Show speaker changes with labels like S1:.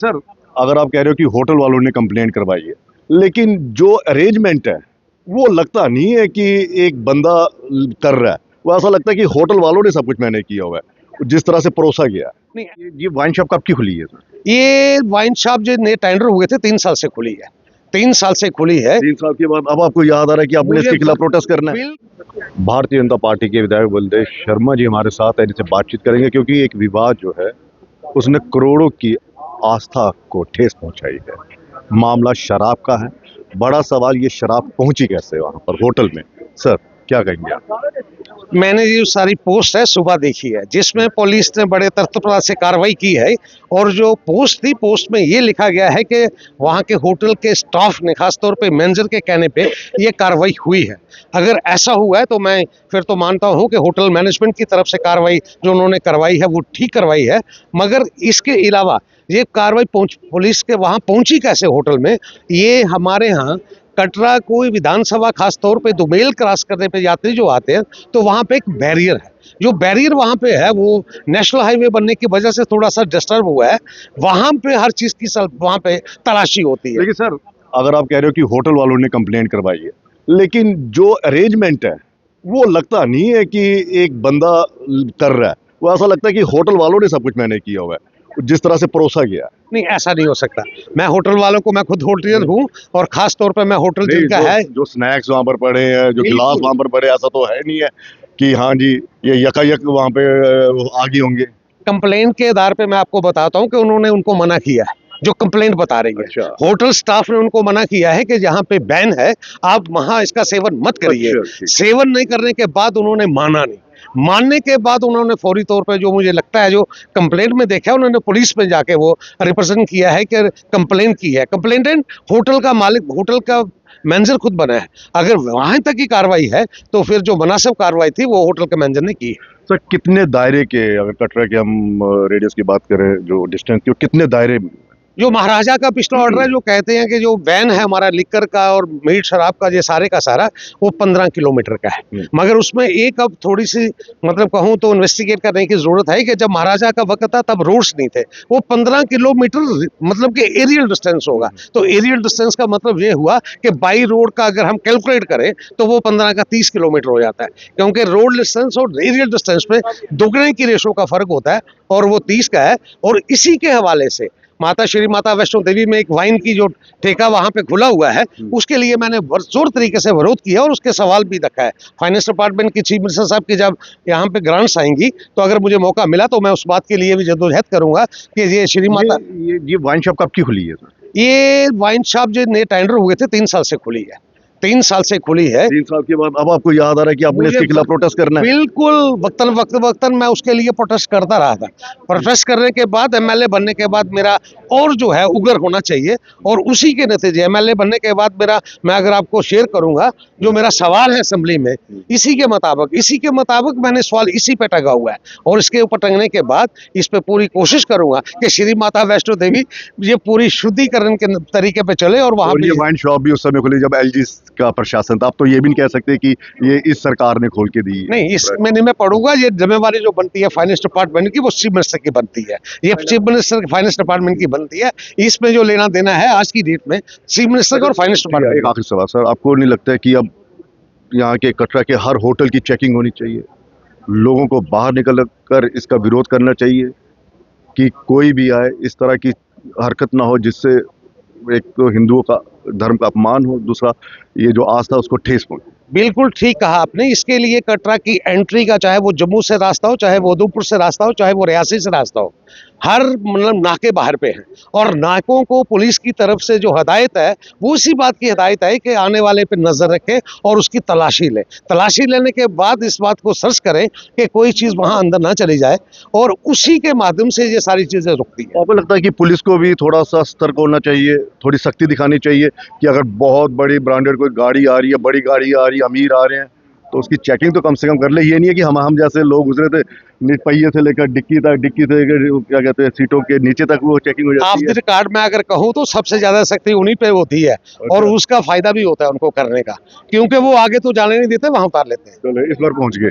S1: Sir, अगर आप कह रहे हो कि होटल वालों ने कंप्लेंट करवाई है, लेकिन जो अरेंजमेंट है वो लगता नहीं है कि एक बंदा कर रहा है। वो ऐसा लगता है कि होटल वालों ने सब कुछ मैनेज किया हुआ है, जिस तरह से परोसा गया है।
S2: नहीं,
S1: ये वाइन शॉप कब की खुली है सर?
S2: ये वाइन शॉप जो नए टेंडर हुए थे 3 साल से खुली है। 3 साल से खुली है।
S1: 3 साल के बाद अब आपको याद आ रहा है कि आपने
S2: मुझे
S1: इसके खिलाफ प्रोटेस्ट करना है। भारतीय जनता पार्टी के विधायक बलदेव शर्मा जी हमारे साथ है, जिनसे बातचीत करेंगे, क्योंकि एक विवाद जो है उसने करोड़ों की आस्था को ठेस पहुंचाई है। मामला शराब का है। बड़ा सवाल, ये शराब पहुंची कैसे वहां पर होटल में? सर, क्या कहेंगे आप?
S2: मैंने ये सारी पोस्ट है सुबह देखी है, जिसमें पुलिस ने बड़े तत्परता से कार्रवाई की है। और जो पोस्ट थी, पोस्ट में ये लिखा गया है कि वहाँ के होटल के स्टाफ ने, खासतौर पे मैनेजर के कहने पे ये कार्रवाई हुई है। अगर ऐसा हुआ है तो मैं फिर तो मानता हूँ कि होटल मैनेजमेंट की तरफ से कार्रवाई जो उन्होंने करवाई है वो ठीक करवाई है। मगर इसके अलावा ये कार्रवाई पुलिस के वहाँ पहुंची कैसे होटल में, ये हमारे यहाँ कटरा कोई विधानसभा, खास तौर पे दुमेल क्रॉस करने पे यात्री जो आते हैं तो वहाँ पे एक बैरियर है। जो बैरियर वहाँ पे है वो नेशनल हाईवे बनने की वजह से थोड़ा सा डिस्टर्ब हुआ है। वहाँ पे हर चीज की वहाँ पे तलाशी होती है।
S1: लेकिन सर, अगर आप कह रहे हो कि होटल वालों ने कंप्लेंट करवाई है, लेकिन जो अरेंजमेंट है वो लगता नहीं है कि एक बंदा कर रहा है। वो ऐसा लगता है कि होटल वालों ने सब कुछ मैनेज किया हुआ है, जिस तरह से परोसा गया है।
S2: नहीं, ऐसा नहीं हो सकता। मैं होटल वालों को, मैं खुद होटलियर हूँ और खास तौर पे मैं होटल जिनका है,
S1: जो स्नैक्स वहां पर पड़े हैं, जो गिलास वहां पर पड़े, ऐसा तो है नहीं है कि हाँ जी ये यकायक वहां पे आगे होंगे।
S2: कंप्लेंट के आधार पे मैं आपको बताता हूँ कि उन्होंने उनको मना किया है। जो कंप्लेंट बता रही है,
S1: अच्छा।
S2: होटल स्टाफ ने उनको मना किया है कि जहाँ पे बैन है आप वहां इसका सेवन मत करिए।
S1: अच्छा,
S2: सेवन नहीं करने के बाद उन्होंने माना नहीं। मानने के बाद उन्होंने फौरी तौर पे, जो मुझे लगता है जो कंप्लेंट में देखा है, उन्होंने पुलिस में जाके वो रिप्रेजेंट किया है कि कंप्लेंट की है। कंप्लेंटेंट होटल का मालिक, होटल का मैनेजर खुद बना है। अगर वहां तक की कार्रवाई है तो फिर जो मुनासिब कार्रवाई थी वो होटल के मैनेजर ने की।
S1: सर, कितने दायरे के, अगर कटरा के हम रेडियस की बात करें, जो डिस्टेंस की, कितने दायरे?
S2: जो महाराजा का पिछला ऑर्डर है, जो कहते हैं कि जो बैन है हमारा लिकर का और मीट शराब का, ये सारे का सारा वो 15 किलोमीटर का है। मगर उसमें एक अब थोड़ी सी मतलब कहूँ तो इन्वेस्टिगेट करने की जरूरत है कि जब महाराजा का वक्त था तब रोड्स नहीं थे। वो 15 किलोमीटर मतलब कि एरियल डिस्टेंस होगा। तो एरियल डिस्टेंस का मतलब ये हुआ कि बाई रोड का अगर हम कैलकुलेट करें तो वो 15 का 30 किलोमीटर हो जाता है, क्योंकि रोड डिस्टेंस और एरियल डिस्टेंस में दोगुने की रेशो का फर्क होता है और वो 30 का है। और इसी के हवाले से श्री माता वैष्णो देवी में एक वाइन की जो ठेका वहां पे खुला हुआ है, उसके लिए मैंने जोर तरीके से विरोध किया और उसके सवाल भी रखा है। फाइनेंस डिपार्टमेंट की चीफ मिनिस्टर साहब की जब यहाँ पे ग्रांट्स आएंगी तो अगर मुझे मौका मिला तो मैं उस बात के लिए भी जद्दोजहद करूंगा कि ये श्री माता।
S1: ये वाइन शॉप कब की खुली है सर?
S2: ये वाइन शॉप जो नए टेंडर हुए थे 3 साल से खुली है। 3 साल से खुली है।
S1: 3 साल के बाद अब आपको याद आ रहा है कि आपने इसके खिलाफ प्रोटेस्ट करना है।
S2: बिल्कुल, वक्तन मैं उसके लिए प्रोटेस्ट करता रहा था। प्रोटेस्ट करने के बाद, एमएलए बनने के बाद मेरा और जो है उग्र होना चाहिए, और उसी के नतीजे एमएलए बनने के बाद मेरा, मैं अगर आपको शेयर करूंगा जो मेरा सवाल है असेंबली में, इसी के मुताबिक मैंने सवाल इसी पे टंगा हुआ है। और इसके ऊपर टंगने के बाद इस पे पूरी कोशिश करूंगा कि श्री माता वैष्णो देवी ये पूरी शुद्धिकरण के तरीके पे चले। और वहां
S1: ये वाइन शॉप भी उस समय खुली जब एलजी का प्रशासन था। आप तो ये भी नहीं कह सकते कि ये इस सरकार ने खोल के दी।
S2: नहीं, इसमें नहीं मैं पढ़ूंगा। ये जिम्मेवारी जो बनती है फाइनेंस डिपार्टमेंट की, वो चीफ मिनिस्टर की बनती है। ये चीफ मिनिस्टर फाइनेंस डिपार्टमेंट की बनती है। इसमें जो लेना देना है आज की डेट में चीफ मिनिस्टर और फाइनेंस डिपार्टमेंट।
S1: एक आखिरी सवाल सर, आपको नहीं लगता है कि अब यहाँ के कटरा के हर होटल की चेकिंग होनी चाहिए? लोगों को बाहर निकल कर इसका विरोध करना चाहिए कि कोई भी आए, इस तरह की हरकत ना हो जिससे एक तो हिंदुओं का धर्म का अपमान हो, दूसरा ये जो आस्था उसको ठेस पहुंचे।
S2: बिल्कुल ठीक कहा आपने। इसके लिए कटरा की एंट्री का, चाहे वो जम्मू से रास्ता हो, चाहे वो उधमपुर से रास्ता हो, चाहे वो रियासी से रास्ता हो, हर मतलब नाके बाहर पे हैं। और नाकों को पुलिस की तरफ से जो हदायत है वो इसी बात की हदायत है कि आने वाले पे नजर रखें और उसकी तलाशी लें। तलाशी लेने के बाद इस बात को सर्च करें कि कोई चीज वहां अंदर ना चली जाए, और उसी के माध्यम से ये सारी चीजें रुकती है।
S1: आपको लगता है कि पुलिस को भी थोड़ा सा सतर्क होना चाहिए, थोड़ी सख्ती दिखानी चाहिए कि अगर बहुत बड़ी ब्रांडेड कोई गाड़ी आ रही है, बड़ी गाड़ी आ रही है, अमीर आ रहे हैं, तो उसकी चेकिंग तो कम से कम कर ले। ये नहीं है कि हम जैसे लोग गुजरे थे, पहिए से लेकर डिक्की से क्या कहते हैं सीटों के नीचे तक वो चेकिंग हो जाती है।
S2: ऑफ द रिकॉर्ड में अगर कहूँ तो सबसे ज्यादा सख्ती उन्हीं पे होती है। और उसका फायदा भी होता है उनको करने का, क्योंकि वो आगे तो जाने नहीं देते, वहां उतार लेते हैं।
S1: चलो, इस बार पहुंच गए।